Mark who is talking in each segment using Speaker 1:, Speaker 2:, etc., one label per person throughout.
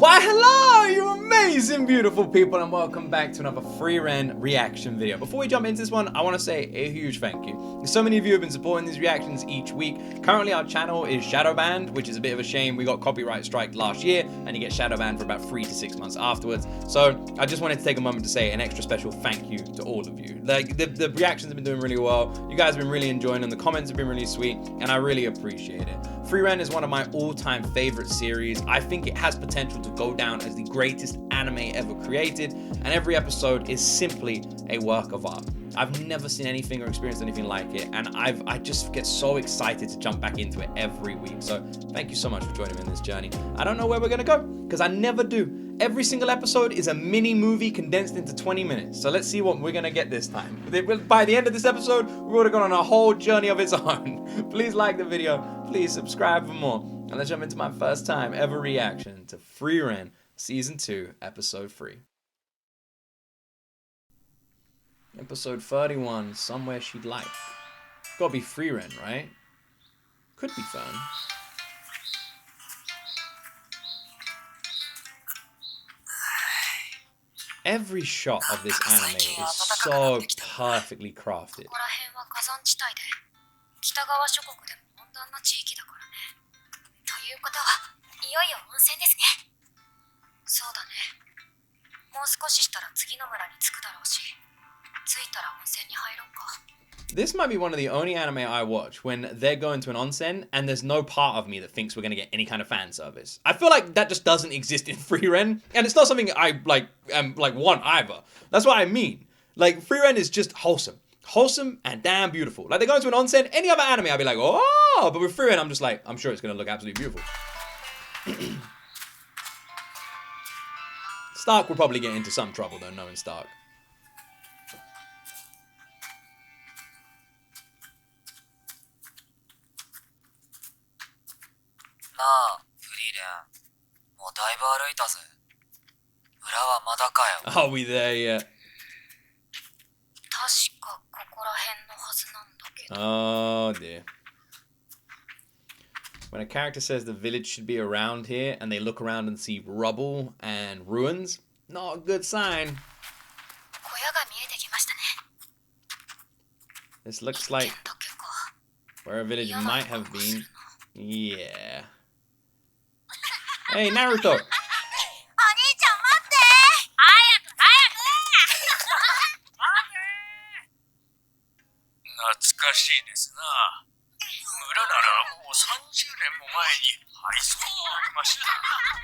Speaker 1: Why hello, you amazing beautiful people, and welcome back to another Frieren reaction video. Before we jump into this one, I want to say a huge thank you. So many of you have been supporting these reactions each week. Currently our channel is shadow banned, which is a bit of a shame. We got copyright strike last year and you get shadow banned for about 3 to 6 months afterwards. So I just wanted to take a moment to say an extra special thank you to all of you. Like the reactions have been doing really well. You guys have been really enjoying them. The comments have been really sweet and I really appreciate it. Frieren is one of my all-time favorite series. I think it has potential to go down as the greatest anime ever created, and every episode is simply a work of art. I've never seen anything or experienced anything like it, and I just get so excited to jump back into it every week. So thank you so much for joining me in this journey. I don't know where we're gonna go, because I never do. Every single episode is a mini movie condensed into 20 minutes. So let's see what we're gonna get this time. By the end of this episode, we would have gone on a whole journey of its own. Please like the video, please subscribe for more. And let's jump into my first time ever reaction to Frieren Season 2, Episode 3. Episode 31, Somewhere She'd Like. Gotta be Frieren, right? Could be Fern. Every shot of this anime is so perfectly crafted. This might be one of the only anime I watch when they're going to an onsen and there's no part of me that thinks we're gonna get any kind of fan service. I feel like that just doesn't exist in Frieren, and it's not something I want either. That's what I mean. Like, Frieren is just wholesome and damn beautiful. Like, they go into an onsen, any other anime I'd be like, oh, but with Frieren I'm just like, I'm sure it's gonna look absolutely beautiful. Stark will probably get into some trouble though, knowing Stark. Are we there yet? Oh dear. When a character says the village should be around here and they look around and see rubble and ruins, not a good sign. This looks like where a village might have been. Yeah. Hey, Naruto!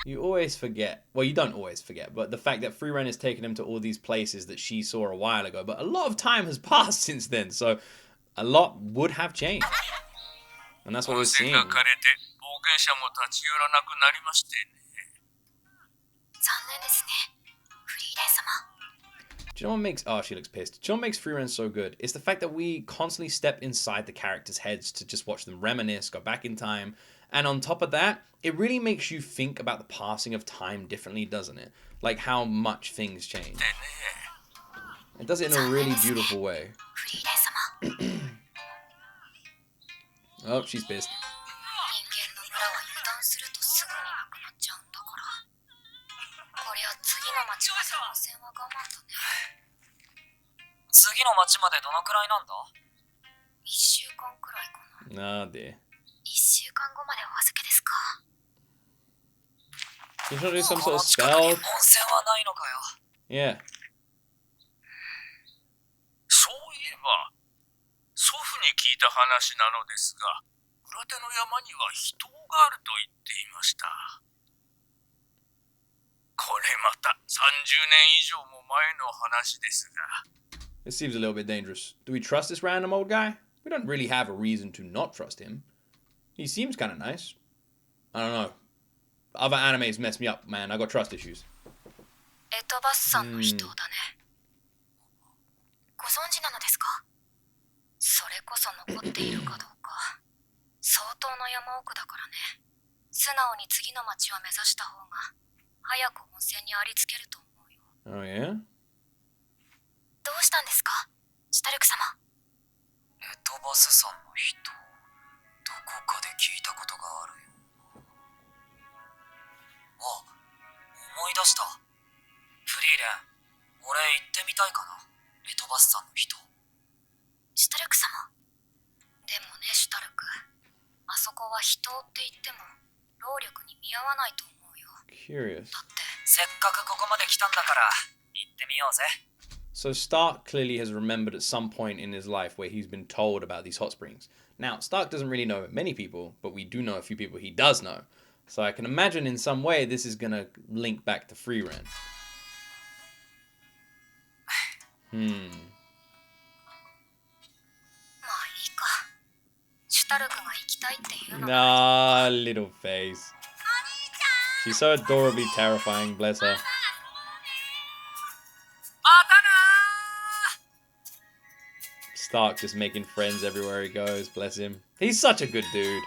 Speaker 1: You always forget, well, you don't always forget, but the fact that Frieren has taken him to all these places that she saw a while ago, but a lot of time has passed since then, so a lot would have changed. And that's what we're seeing. Do you know what makes, oh, she looks pissed. Do you know what makes Frieren so good? It's the fact that we constantly step inside the characters' heads to just watch them reminisce, go back in time. And on top of that, it really makes you think about the passing of time differently, doesn't it? Like how much things change. It does it in a really beautiful way. Oh, she's pissed. Oh dear. You should do some sort of spell. Yeah. This seems a little bit dangerous. Do we trust this random old guy? We don't really have a reason to not trust him. He seems kind of nice. I don't know. Other animes mess me up, man. I got trust issues. Oh yeah?
Speaker 2: どうしたんですか、シタルク様。エトバスさんの人、どこかで聞いたことがあるよ。あ、俺行ってみたいかな。メトバスさんの人。シュタルク様。でもね、シュタルク。あそこは人って言っても労力に見合わないと思うよ。
Speaker 1: Curious.
Speaker 2: だってせっかくここまで来たんだから行ってみようぜ。
Speaker 1: So Stark clearly has remembered at some point in his life where he's been told about these hot springs. Now, Stark doesn't really know many people, but we do know a few people he does know. So I can imagine in some way this is going to link back to Frieren.
Speaker 2: まあいいか。シュタルクが行きたいっていうの。
Speaker 1: Ah, little face. She's so adorably terrifying, bless her.
Speaker 2: またなー。
Speaker 1: Stark just making friends everywhere he goes, bless him. He's such a good dude.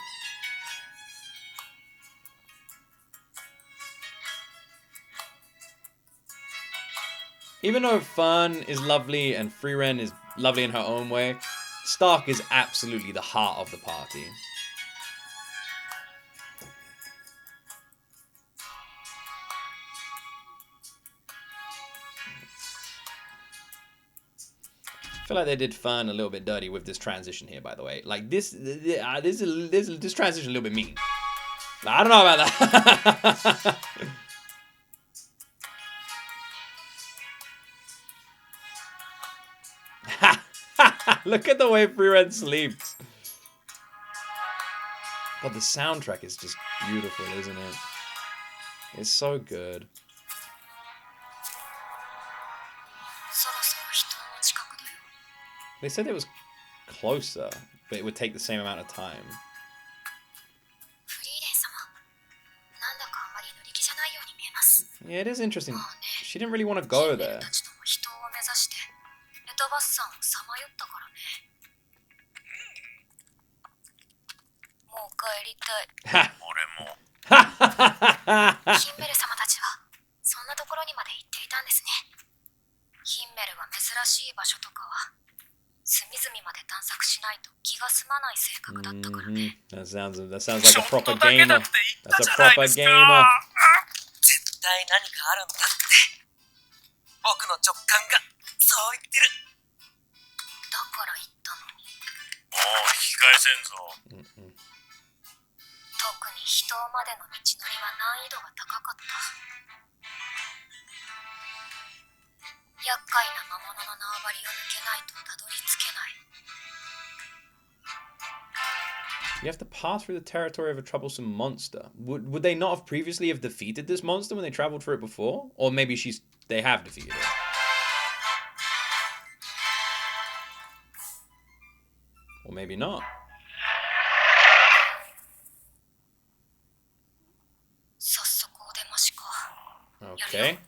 Speaker 1: Even though Fern is lovely and Frieren is lovely in her own way, Stark is absolutely the heart of the party. I feel like they did Fern a little bit dirty with this transition here, by the way. Like, this transition a little bit mean. Like, I don't know about that. Look at the way Frieren sleeps. God, the soundtrack is just beautiful, isn't it? It's so good.
Speaker 2: そろそろ人の近くだよ。
Speaker 1: They said it was closer, but it would take the same amount of time.
Speaker 2: フリーレン様。なんだかあまり乗り気じゃないように見えます。
Speaker 1: Yeah, it is interesting.
Speaker 2: まあね。
Speaker 1: She didn't really want to go
Speaker 2: ヒンメ
Speaker 1: there.
Speaker 2: ルたちとも人を目指してメトバスさんをさまよったからね。もう帰りたい。俺も。ヒンメル様たちはそんなところにまで行っていたんですね。ヒンメルは珍しい場所とかは隅々まで探索しないと気が済まない性格だったからね。
Speaker 1: That sounds like a proper gamer. That's a proper gamer.
Speaker 2: 絶対何かあるんだって。僕の直感がそう言ってる。だから言ったのに。もう引き返せんぞ。特に人までの道のりは難易度が高かった。厄介な魔物の縄張りを抜けないとたどり着けない。
Speaker 1: You have to pass through the territory of a troublesome monster. Would they not have previously have defeated this monster when they traveled through it before? Or maybe they have defeated it. Or maybe not.
Speaker 2: 早速お出ましか。
Speaker 1: Okay.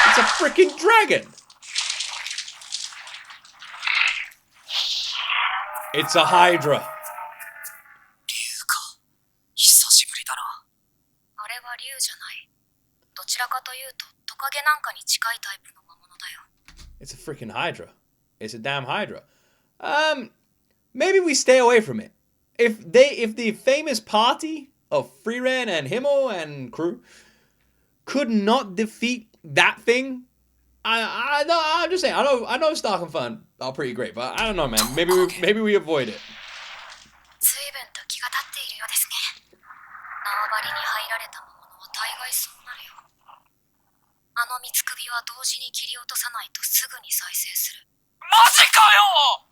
Speaker 1: It's a freaking dragon! It's a hydra.
Speaker 2: 竜か。久しぶりだな。あれは竜じゃない。どちらかというとトカゲなんかに近いタイプの魔物だよ。
Speaker 1: It's a freaking hydra. It's a damn hydra. Maybe we stay away from it. If the famous party of Frieren and Himmel and crew could not defeat that thing, I'm just saying. I know Stark and Fun are pretty great, but I don't know, man. Maybe we avoid it.
Speaker 2: 随分と気が立っているようですね。縄張りに入られた魔物は大概そうなるよ。あの三つ首は同時に切り落とさないとすぐに再生する。マジかよ!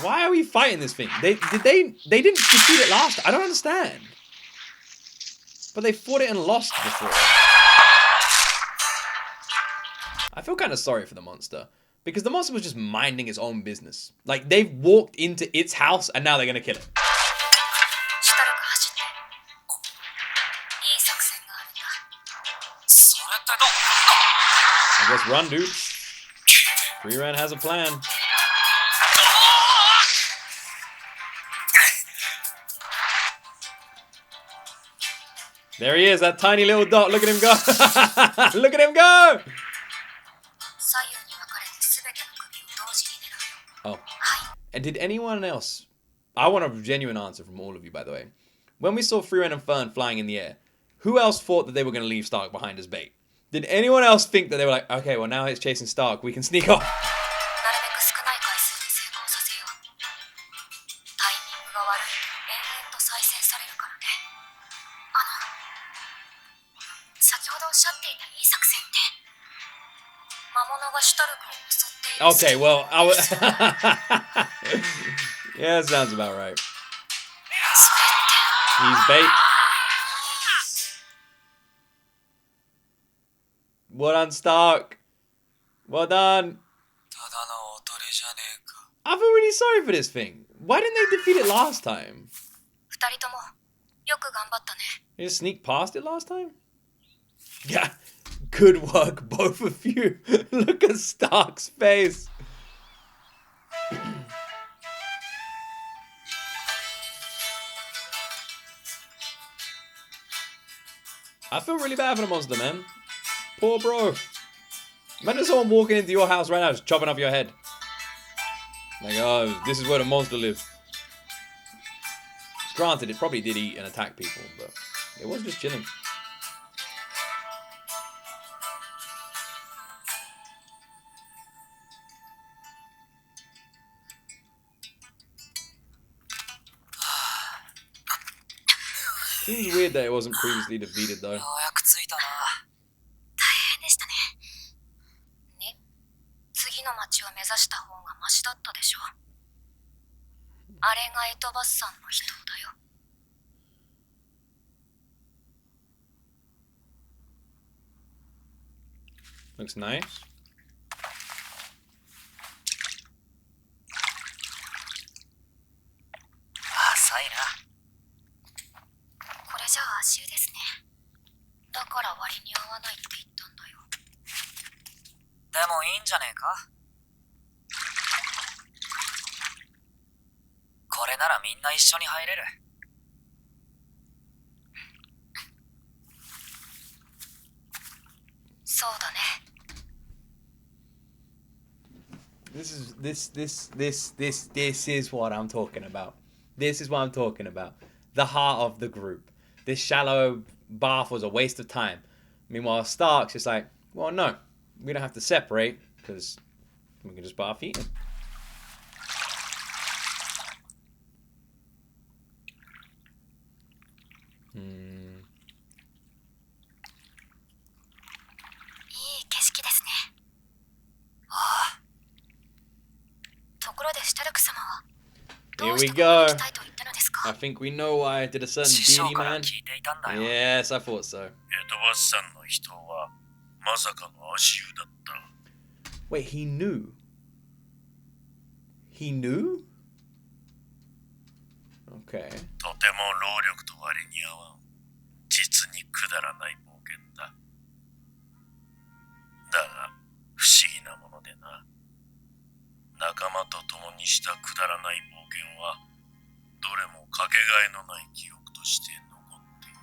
Speaker 1: Why are we fighting this thing? They didn't defeat it last. I don't understand. But they fought it and lost before. I feel kind of sorry for the monster. Because the monster was just minding its own business. Like, they've walked into its house and now they're gonna kill it.
Speaker 2: シュタルク走って。いい作戦があるんだ。それってど
Speaker 1: I guess run, dude. Frieren has a plan. There he is, that tiny little dot. Look at him go. Look at him go.
Speaker 2: 左右に分かれて全ての首を同時に狙うよ。
Speaker 1: Oh.
Speaker 2: はい。
Speaker 1: And did anyone else... I want a genuine answer from all of you, by the way. When we saw Frieren and Fern flying in the air, who else thought that they were going to leave Stark behind as bait? Did anyone else think that they were like, okay, well now it's chasing Stark, we can sneak off?
Speaker 2: なるべく少ない回数で成功させよう。タイミングが悪いと延々と再生されるからね。先ほどおっしゃっていたいい作戦って魔物がシュタルクを襲っている。
Speaker 1: Okay, well, yeah, that sounds about right. He's bait. Well done, Stark. Well done. I feel really sorry for this thing. Why didn't they defeat it last time?
Speaker 2: 二人ともよく頑張ったね。
Speaker 1: They just sneak past it last time? Yeah. Good work, both of you. Look at Stark's face. I feel really bad for the monster, man. Poor bro. Imagine someone walking into your house right now just chopping off your head. Like, oh, this is where the monster lives. Granted, it probably did eat and attack people, but it was just chilling. Seems weird that it wasn't previously defeated, though.
Speaker 2: 大変でしたね。ね、次の町を目指した方がマシだったでしょ。あれがエトバスさんの人だよ。
Speaker 1: Looks nice.
Speaker 2: 浅いな。これじゃあ足湯ですね。だから割に合わないって言ったんだよ。でもいいんじゃねえか。これならみんな一緒に入れる。そうだね。
Speaker 1: This is what I'm talking about. This is what I'm talking about. The heart of the group. This shallow bath was a waste of time. Meanwhile, Stark's just like, well, no, we don't have to separate because we can just bath eating. Hmm.
Speaker 2: いい景色ですね。ところでシュタルク様は
Speaker 1: Here
Speaker 2: どう
Speaker 1: we
Speaker 2: して
Speaker 1: go.
Speaker 2: ここに来たいと言ったのですか。
Speaker 1: I think we know why did a certain
Speaker 2: 師匠
Speaker 1: beanie
Speaker 2: から
Speaker 1: man.
Speaker 2: 聞いていたんだよ。
Speaker 1: Yes, I thought so.
Speaker 3: エドバスさんの人はまさかの足湯だった。
Speaker 1: Wait, he knew? He knew? Okay.
Speaker 3: とても労力と割に合わん。実にくだらない冒険だ。だが不思議なものでな。仲間と共にしたくだらない冒険はどれもかけがえのない記憶として残っている。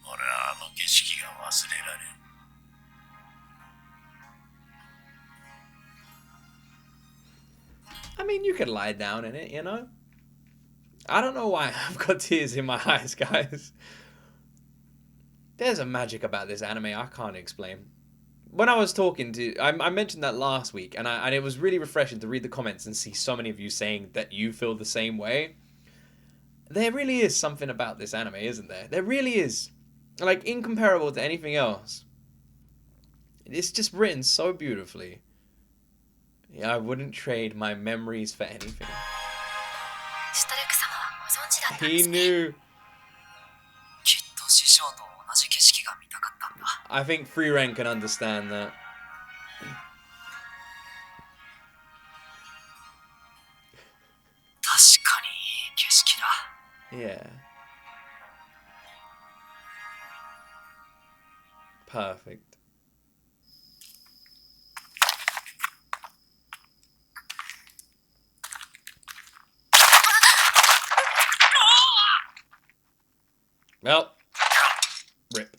Speaker 3: 俺はあの景色が忘れられん。
Speaker 1: I mean, you can lie down in it, you know? I don't know why I've got tears in my eyes, guys. There's a magic about this anime I can't explain. When I was talking to... I mentioned that last week, and it was really refreshing to read the comments and see so many of you saying that you feel the same way. There really is something about this anime, isn't there? There really is. Like, incomparable to anything else. It's just written so beautifully. Yeah, I wouldn't trade my memories for anything.
Speaker 2: シュタルク様はご存知だったんで
Speaker 1: He
Speaker 2: すね。
Speaker 1: knew.
Speaker 2: きっと師匠と同じ景色が見たかったんだ。
Speaker 1: I think Frieren can understand that.
Speaker 2: 確かにいい景色だ。
Speaker 1: Yeah. Perfect. Well, rip.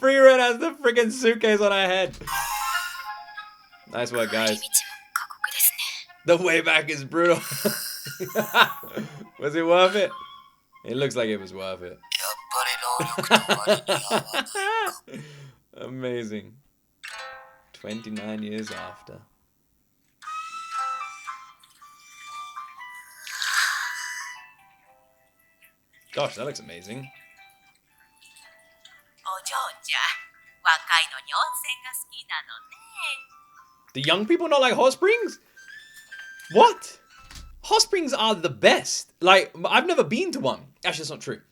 Speaker 1: Frieren has the freaking suitcase on her head. Nice work,
Speaker 2: 帰り
Speaker 1: guys.
Speaker 2: 道も
Speaker 1: The way back is brutal. Was it worth it? It looks like it was worth it.
Speaker 3: やっぱり労力と割に合わないか。
Speaker 1: Amazing. 29 years after. Gosh, that looks amazing.
Speaker 4: お嬢ちゃん、若いのに温泉が好きなのね。
Speaker 1: The young people not like hot springs? What? Hot springs are the best. Like, I've never been to one. Actually, that's not true.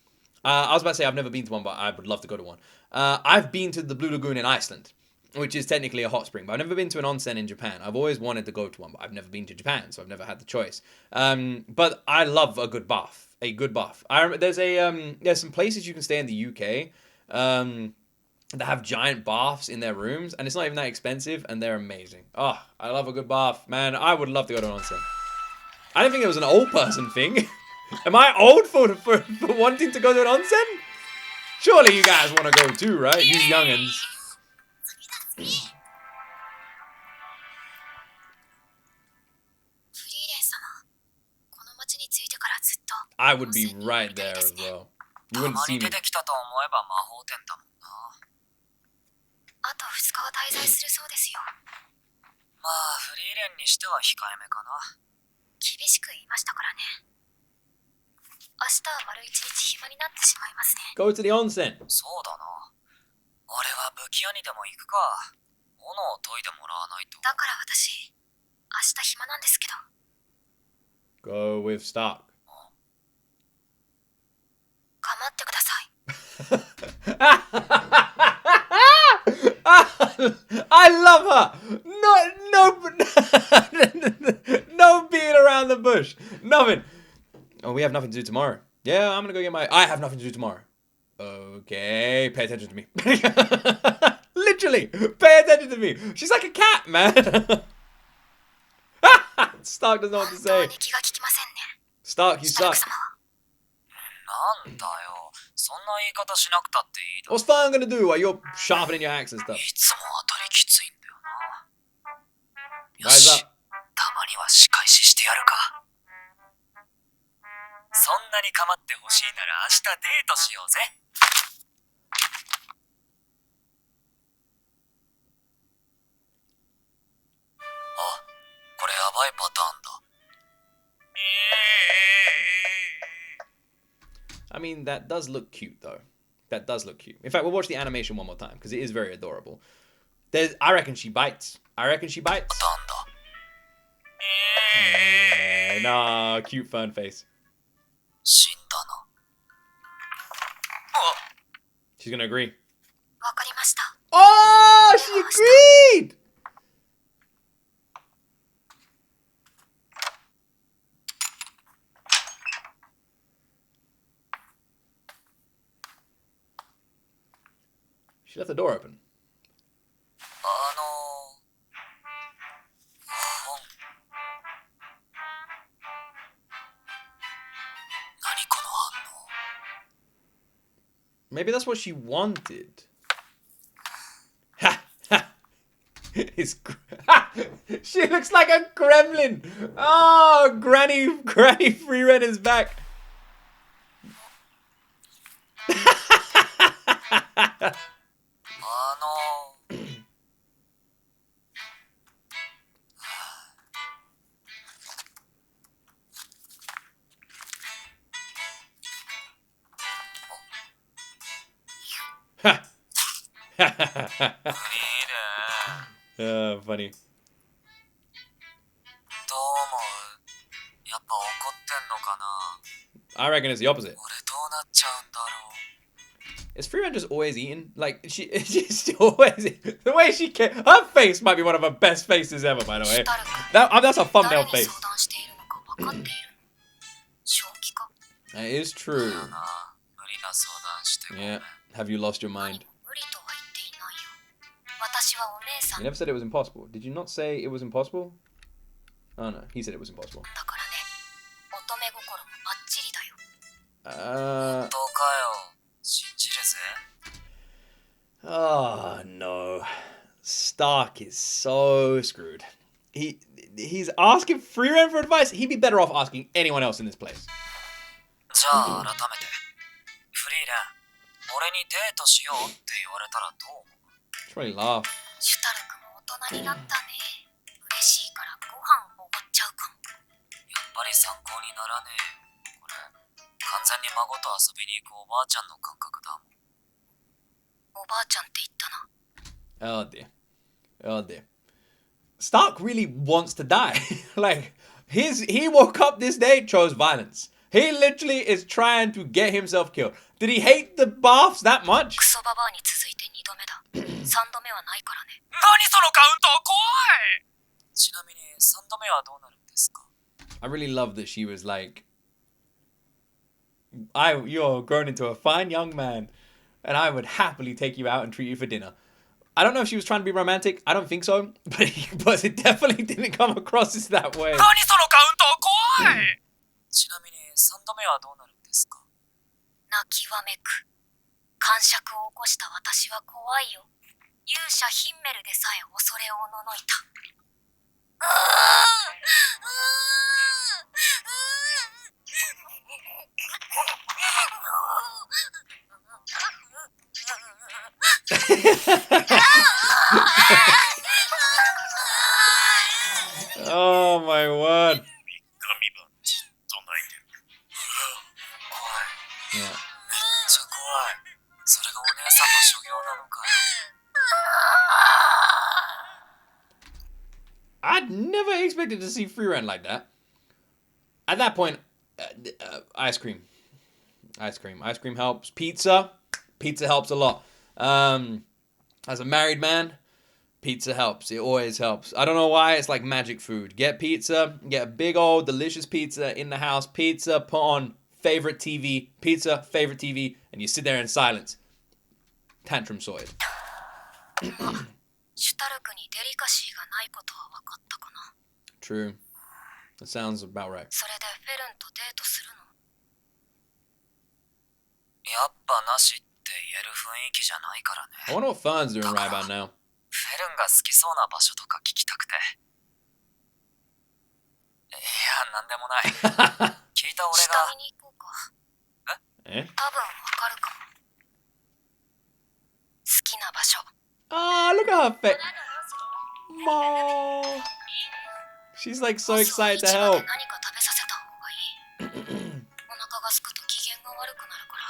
Speaker 1: I was about to say I've never been to one, but I would love to go to one. I've been to the Blue Lagoon in Iceland, which is technically a hot spring, but I've never been to an onsen in Japan. I've always wanted to go to one, but I've never been to Japan, so I've never had the choice. But I love a good bath. A good bath. There's some places you can stay in the UK that have giant baths in their rooms, and it's not even that expensive, and they're amazing. Oh, I love a good bath, man. I would love to go to an onsen. I didn't think it was an old person thing. Am I old for wanting to go to an onsen? Surely you guys want to go too, right? You youngins.
Speaker 2: フリーレン様、この町に着いてからずっと
Speaker 1: I would be right there as well. You
Speaker 3: た
Speaker 1: wouldn't
Speaker 3: ま
Speaker 1: see
Speaker 3: に
Speaker 1: me.
Speaker 3: 出てきたと思えば魔法店だもんな。
Speaker 2: あと2日は滞在するそうですよ。
Speaker 3: まあ、フリーレンにしては控えめかな。
Speaker 2: 厳しく言いましたからね。明日は丸一日暇になってしまいますね。
Speaker 1: Go to the onsen.
Speaker 3: そうだな。俺は武器屋にでも行くか。斧を研いでもらわないと。
Speaker 2: だから私、明日暇なんですけど。
Speaker 1: Go with Stark.
Speaker 2: 構ってください。
Speaker 1: I love her. No being around the bush. Nothing. Oh, we have nothing to do tomorrow. Yeah, I'm gonna go get my. I have nothing to do tomorrow. Okay, pay attention to me. Literally, pay attention to me. She's like a cat, man. Stark doesn't know what to
Speaker 2: 本当
Speaker 1: say.
Speaker 2: に気が利きませんね。
Speaker 1: Stark, you
Speaker 2: シャルク
Speaker 1: suck.
Speaker 2: 様は。
Speaker 3: なんだよ。そんな言い方しなくたっていいだろ。
Speaker 1: What's Fern gonna do while you're sharpening your axe and stuff?
Speaker 3: いつも当たりきついんだよな。よ
Speaker 1: Rise
Speaker 3: し、
Speaker 1: up.
Speaker 3: たまには仕返ししてやるか。そんなに構ってほしいなら明日デートしようぜ。あ、これやばいパターンだ。
Speaker 1: I mean, that does look cute, though. That does look cute. In fact, we'll watch the animation one more time, because it is very adorable. I reckon she bites. I reckon she bites.
Speaker 3: パターンだ。
Speaker 1: Yeah, nah, cute fern face.
Speaker 3: 死んだな。
Speaker 1: She's gonna agree.
Speaker 2: わかりました。
Speaker 1: Oh, she agreed! She left the door open.
Speaker 3: 何この反応。
Speaker 1: Maybe that's what she wanted. Ha! Ha! She looks like a gremlin! Oh, Granny Frieren is back! Oh, funny.
Speaker 3: どう思う？やっぱ怒ってんのかな？
Speaker 1: I reckon it's the opposite.
Speaker 3: 俺どうなっちゃうんだろう。
Speaker 1: Is Frieren just always eating? Like, she's always... The way she can... Her face might be one of her best faces ever, by the way. That's a thumbnail
Speaker 2: 誰に
Speaker 1: face.
Speaker 2: 相談しているのか分かっている。正気か。
Speaker 1: That is true.
Speaker 3: だな、無理な相談してごめん。
Speaker 1: Yeah. Have you lost your
Speaker 2: 何
Speaker 1: mind?
Speaker 2: も無理とは言っていないよ。私はお姉さん
Speaker 1: You never said it was impossible. Did you not say it was impossible? Oh, no. He said it was impossible.
Speaker 2: だからね。乙女心もバッチリだよ。
Speaker 3: 本当かよ。信じるぜ。
Speaker 1: Oh, no. Stark is so screwed. he's asking Frieren for advice. He'd be better off asking anyone else in this place.
Speaker 5: じゃあ改めてフリーレン俺にデートしようって言われたらどう思う
Speaker 1: Just really laugh.
Speaker 2: シュタルクも大人になったね。嬉しいからご飯おごっちゃうかも。
Speaker 5: やっぱり参考にならねえこれ完全に孫と遊びに行くおばあちゃんの感覚だもん
Speaker 2: おばあちゃんって言ったな。
Speaker 1: Oh dear. Oh dear. Stark really wants to die. Like, he woke up this day, chose violence. He literally is trying to get himself killed. Did he hate the baths that much?
Speaker 2: クソババアに続いて2度目だ。3度目はないからね。
Speaker 5: 何そのカウント怖いちなみに3度目はどうなるんですか
Speaker 1: I really love that she was like, you're grown into a fine young man, and I would happily take you out and treat you for dinner. I don't know if she was trying to be romantic. I don't think so, but it definitely didn't come across as that way.
Speaker 5: 何そのカウント怖いちなみに3度目はどうなるんですか
Speaker 2: 泣きわめく。感触を起こした私は怖いよ。勇者ヒンメルでさえ恐れおののいた。
Speaker 1: Oh my word.
Speaker 3: 3日3晩ずっと泣いてる。
Speaker 5: 怖い
Speaker 1: Yeah.
Speaker 5: めっちゃ怖いそれがお姉さんの所業なのか
Speaker 1: I'd never expected to see Frieren like that. At that point, ice cream. Ice cream helps. Pizza helps a lot. As a married man, pizza helps. It always helps. I don't know why. It's like magic food. Get pizza. Get a big old delicious pizza in the house. Pizza, put on favorite TV. Pizza, favorite TV. And you sit there in silence. Tantrum sorted.
Speaker 2: シュタルクにデリカシーがないことは分かったかな。
Speaker 1: True. That sounds about right.
Speaker 2: それでフェルンとデートするの？
Speaker 5: やっぱなしって言える雰囲気じゃないからね
Speaker 1: I wonder what Fern's doing right about now.
Speaker 5: フェルンが好きそうな場所とか聞きたくていやなんでもない聞いた俺
Speaker 2: 下
Speaker 5: が
Speaker 2: 見に行こうか。多分
Speaker 1: Eh?
Speaker 2: 分かるかも。好きな場所。
Speaker 1: Ah, look at her face. Mo. She's like so excited to
Speaker 2: 市場
Speaker 1: help.
Speaker 2: で何か食べさせた方がいい。お腹が空くと機嫌が悪くなるから。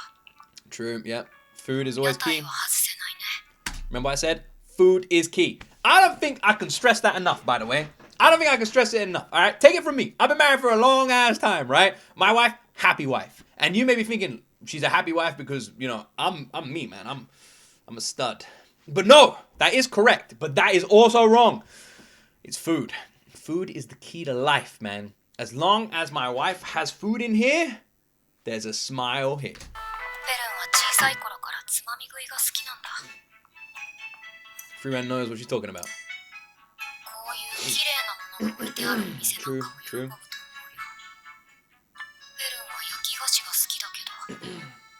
Speaker 1: True, yeah. Food is
Speaker 2: 屋
Speaker 1: always
Speaker 2: 台
Speaker 1: key.
Speaker 2: は外せないね。
Speaker 1: Remember I said? Food is key. I don't think I can stress that enough, by the way. I don't think I can stress it enough, alright? Take it from me. I've been married for a long ass time, right? My wife, happy wife. And you may be thinking she's a happy wife because, you know, I'm me, man. I'm a stud. But no, that is correct. But that is also wrong. It's food. Food is the key to life, man. As long as my wife has food in here, there's a smile here.
Speaker 2: フェルンは小さい頃からつまみ食いが好きなんだ。
Speaker 1: Frieren knows what she's talking about.
Speaker 2: こういう綺麗なものが置いてあるお店なんかを喜ぶと思うよ。フェルンは焼き菓子が好きだけど、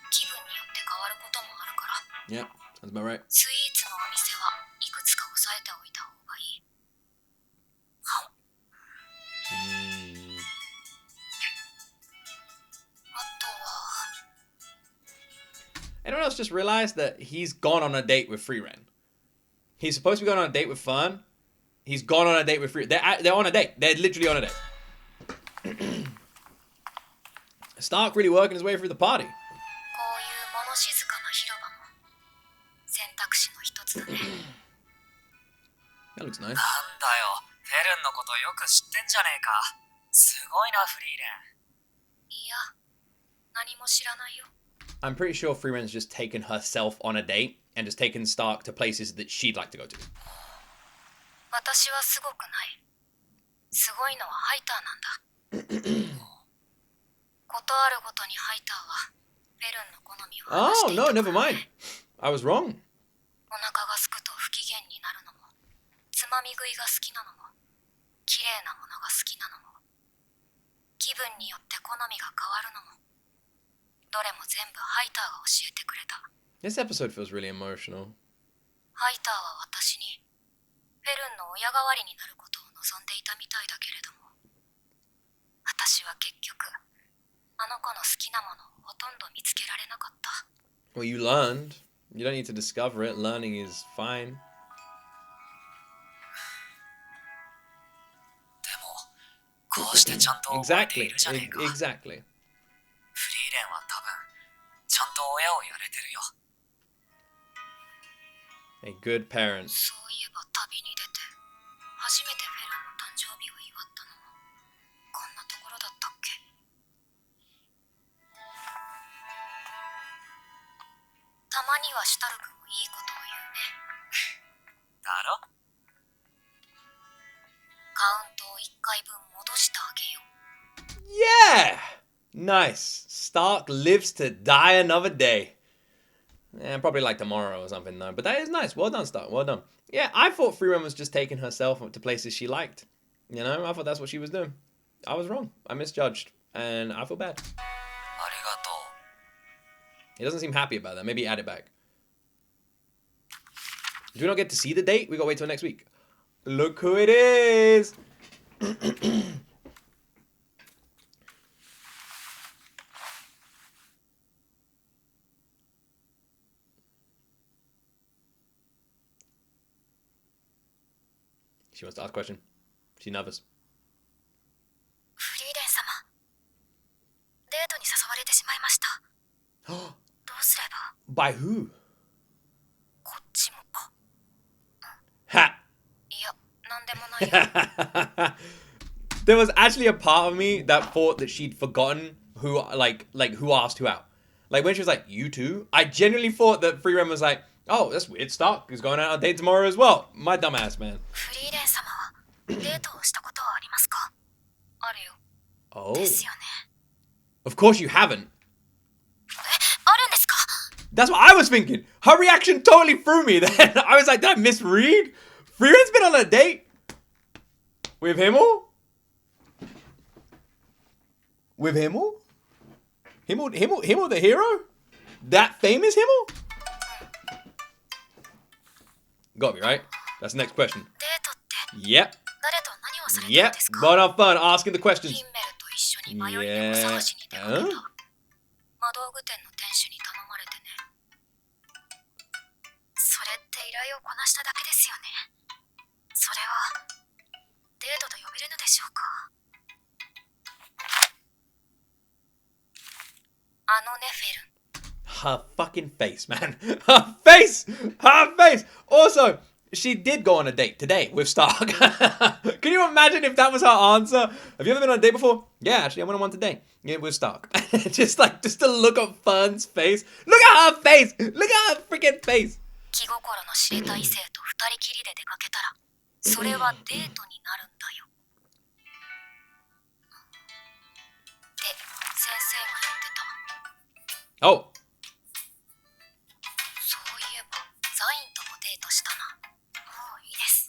Speaker 2: 気分によって変わることもあるから、
Speaker 1: Yeah, sounds about right.
Speaker 2: スイーツのお店はいくつか押さえておいた方がいい。 あとは、
Speaker 1: Anyone else just realized that he's gone on a date with Frieren? He's supposed to be going on a date with Fern. He's gone on a date with Frieren. They're on a date. They're literally on a date. Stark really working his way through the party.
Speaker 2: こういう物静かな広場も選択肢の一つだね。
Speaker 1: That looks nice.
Speaker 5: なんだよフェルンのことよく知ってんじゃねえかすごいなフリーレン
Speaker 2: いや、何も知らないよ。
Speaker 1: I'm pretty sure Frieren's just taken herself on a date and just taken Stark to places that she'd like to go to.
Speaker 2: 私はすごくない。すごいのはハイターなんだ。ことあるごとにハイターはフェルンの好みを話してい
Speaker 1: Oh,
Speaker 2: た
Speaker 1: no,
Speaker 2: から
Speaker 1: never mind. I was wrong.
Speaker 2: お腹が空くと不機嫌になるのも、つまみ食いが好きなのも、綺麗なものが好きなのも、気分によって好みが変わるのも、どれも全部ハイターが教えてくれた。
Speaker 1: This episode feels really emotional.
Speaker 2: ハイターは私にフェルンの親代わりになることを望んでいたみたいだけれども、私は結局あの子の好きなものをほとんど見つけられなかった。
Speaker 1: Well, you learned. You don't need to discover it. Learning is fine.
Speaker 5: でもこうしてちゃんと覚えてい
Speaker 1: Exactly.
Speaker 5: るじゃねえか。
Speaker 1: Exactly.
Speaker 5: フリーレンは多分ちゃんと親をやれてるよ。
Speaker 1: A good parent.
Speaker 2: そういえば旅に出て初めてフェルンの誕生日を祝ったのもこんなところだったっけ。たまにはシュタルクもいいことを言うね。
Speaker 5: だろ？
Speaker 2: カウントを1回分戻してあげよう。
Speaker 1: Yeah! Nice. Stark lives to die another day. Yeah, probably like tomorrow or something though. But that is nice. Well done, Stark. Well done. Yeah, I thought Frieren was just taking herself to places she liked. You know, I thought that's what she was doing. I was wrong. I misjudged. And I feel bad.
Speaker 5: ありがとう。
Speaker 1: He doesn't seem happy about that. Maybe add it back. Do we not get to see the date? We gotta wait till next week. Look who it is! She wants to ask a question. She's nervous.
Speaker 2: フリーレン様、デートに誘われてしまいました。どうすれば。
Speaker 1: By who?
Speaker 2: こっちもか。
Speaker 1: Ha!
Speaker 2: いや、なんでもないよ。
Speaker 1: There was actually a part of me that thought that she'd forgotten who who asked who out. Like when she was like, "You too?" I genuinely thought that Frieren was like, "Oh, that's weird. Stark is going out on a date tomorrow as well." My dumb ass, man.
Speaker 2: フリーレン様はデートをしたことはありますか。あるよ。
Speaker 1: Oh.
Speaker 2: ですよね。
Speaker 1: Of course you haven't.
Speaker 2: あるんですか。
Speaker 1: That's what I was thinking. Her reaction totally threw me then. I was like, did I misread? Frieren's been on a date? With Himmel? With Himmel? Himmel the hero? That famous Himmel? Gotta be, right? That's the next question.
Speaker 2: デートって
Speaker 1: Yep.
Speaker 2: 誰と何をされたん
Speaker 1: Yep.
Speaker 2: ですか。
Speaker 1: Got off fun asking the questions.
Speaker 2: ヒンメルと一緒に迷い猫探しに出かけた。
Speaker 1: Yeah.
Speaker 2: 魔道具店の店主に頼まれてね。それって依頼をこなしただけですよね。それはデートと呼べるのでしょうか。あのね、フェルン。
Speaker 1: Her fucking face, man. Her face! Her face! Also, she did go on a date today with Stark. Can you imagine if that was her answer? Have you ever been on a date before? Yeah, actually, I went on one today. Yeah, with Stark. just to look at Fern's face. Look at her face! Look at her freaking face!
Speaker 2: 気心の知れた異性と二人きりで出かけたら、それはデートになるんだよ。って先生が言ってた。
Speaker 1: Oh.
Speaker 2: そういえば、ザインともデートしたな。もういいです。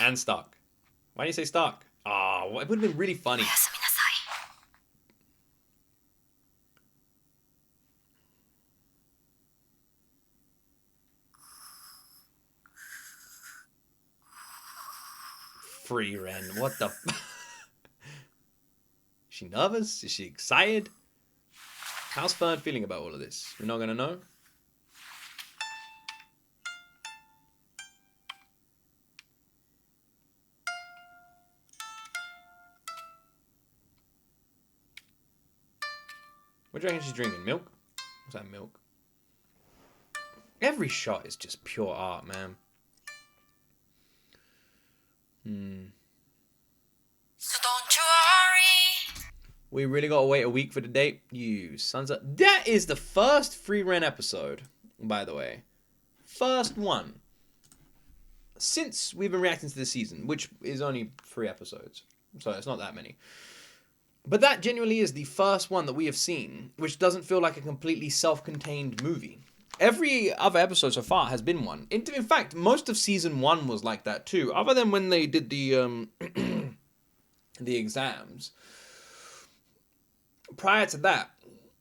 Speaker 1: And Stark. Why do you say Stark? Oh, it would have been really
Speaker 2: お
Speaker 1: funny.
Speaker 2: やすみなさい。
Speaker 1: Frieren, what the Is she nervous? Is she excited? How's Fern feeling about all of this? We're not gonna know. What do you reckon she's drinking? Milk? What's that, milk? Every shot is just pure art, man.
Speaker 4: So don't you worry.
Speaker 1: We really gotta wait a week for the date? You sons of... That is the first Frieren episode, by the way. First one. Since we've been reacting to this season, which is only 3 episodes. So it's not that many. But that genuinely is the first one that we have seen, which doesn't feel like a completely self-contained movie. Every other episode so far has been one. In fact, most of season 1 was like that too, other than when they did the the exams. Prior to that,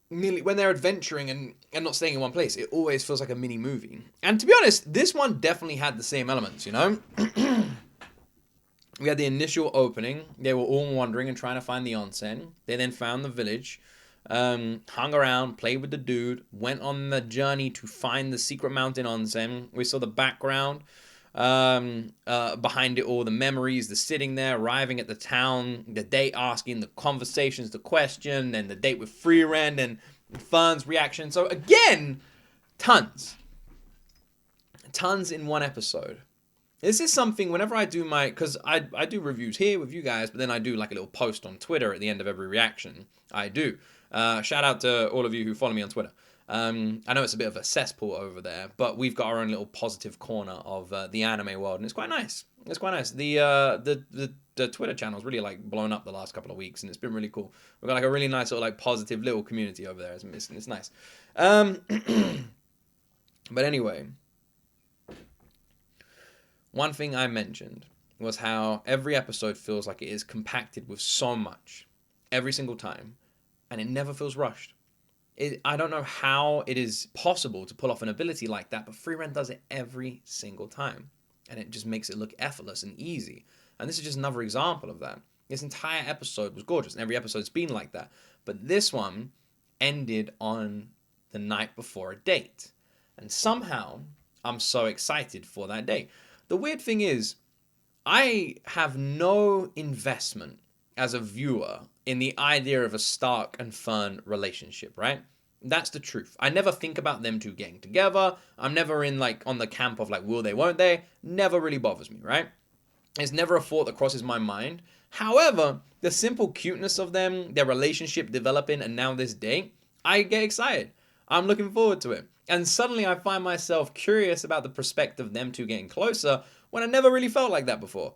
Speaker 1: nearly when they're adventuring and not staying in one place, it always feels like a mini movie. And to be honest, this one definitely had the same elements, you know? We had the initial opening. They were all wandering and trying to find the onsen. They then found the village, hung around, played with the dude, went on the journey to find the secret mountain onsen. We saw the background behind it all, the memories, the sitting there, arriving at the town, the date asking the conversations, the question, and the date with Frieren and Fern's reaction. So again, tons in one episode. This is something whenever I do because I do reviews here with you guys, but then I do like a little post on Twitter at the end of every reaction. I do. Shout out to all of you who follow me on Twitter. I know it's a bit of a cesspool over there, but we've got our own little positive corner of the anime world, and it's quite nice. It's quite nice. The Twitter channel's really like blown up the last couple of weeks, and it's been really cool. We've got like a really nice sort of like positive little community over there. It's nice. But anyway. One thing I mentioned was how every episode feels like it is compacted with so much every single time, and it never feels rushed. I don't know how it is possible to pull off an ability like that, but Frieren does it every single time, and it just makes it look effortless and easy. And this is just another example of that. This entire episode was gorgeous, and every episode's been like that. But this one ended on the night before a date, and somehow I'm so excited for that date. The weird thing is, I have no investment as a viewer in the idea of a Stark and Fern relationship, right? That's the truth. I never think about them two getting together. I'm never in like on the camp of like, will they, won't they? Never really bothers me, right? It's never a thought that crosses my mind. However, the simple cuteness of them, their relationship developing, and now this date, I get excited. I'm looking forward to it. And suddenly I find myself curious about the prospect of them two getting closer when I never really felt like that before.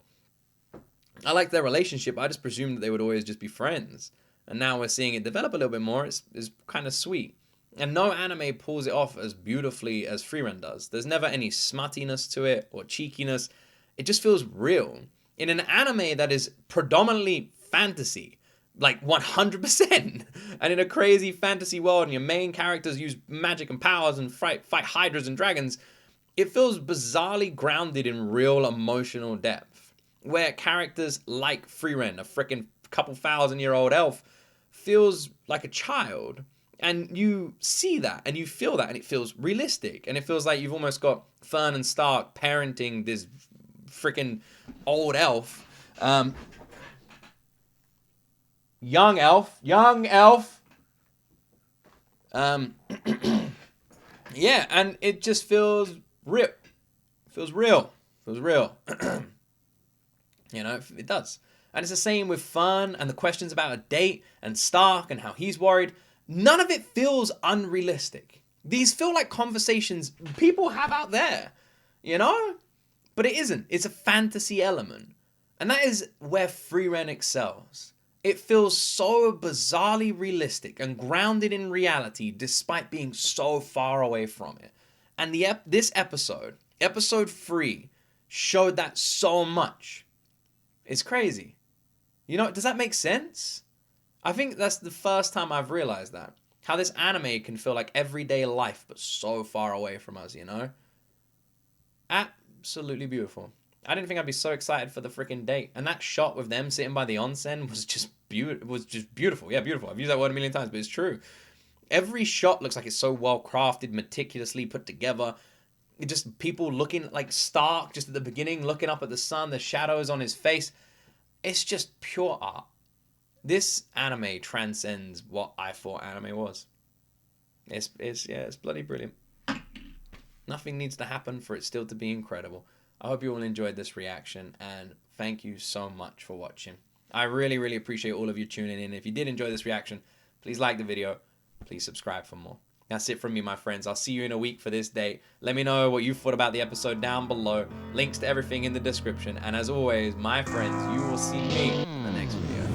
Speaker 1: I like their relationship. I just presumed that they would always just be friends. And now we're seeing it develop a little bit more. It's kind of sweet. And no anime pulls it off as beautifully as Frieren does. There's never any smuttiness to it or cheekiness. It just feels real. In an anime that is predominantly fantasy, like 100%. And in a crazy fantasy world and your main characters use magic and powers and fight hydras and dragons, it feels bizarrely grounded in real emotional depth. Where characters like Frieren, a freaking couple thousand-year-old elf, feels like a child. And you see that and you feel that and it feels realistic. And it feels like you've almost got Fern and Stark parenting this freaking old elf. Young elf. Yeah, and it just feels real. You know, it does. And it's the same with Fern and the questions about a date and Stark and how he's worried. None of it feels unrealistic. These feel like conversations people have out there, you know? But it isn't. It's a fantasy element. And that is where Frieren excels. It feels so bizarrely realistic and grounded in reality despite being so far away from it. And this episode 3, showed that so much. It's crazy. You know, does that make sense? I think that's the first time I've realized that. How this anime can feel like everyday life, but so far away from us, you know? Absolutely beautiful. I didn't think I'd be so excited for the freaking date. And that shot with them sitting by the onsen was just beautiful. Yeah, beautiful. I've used that word a million times, but it's true. Every shot looks like it's so well crafted, meticulously put together. It just people looking like Stark just at the beginning, looking up at the sun, the shadows on his face. It's just pure art. This anime transcends what I thought anime was. It's bloody brilliant. Nothing needs to happen for it still to be incredible. I hope you all enjoyed this reaction, and thank you so much for watching. I really, really appreciate all of you tuning in. If you did enjoy this reaction, please like the video. Please subscribe for more. That's it from me, my friends. I'll see you in a week for this date. Let me know what you thought about the episode down below. Links to everything in the description. And as always, my friends, you will see me in the next video.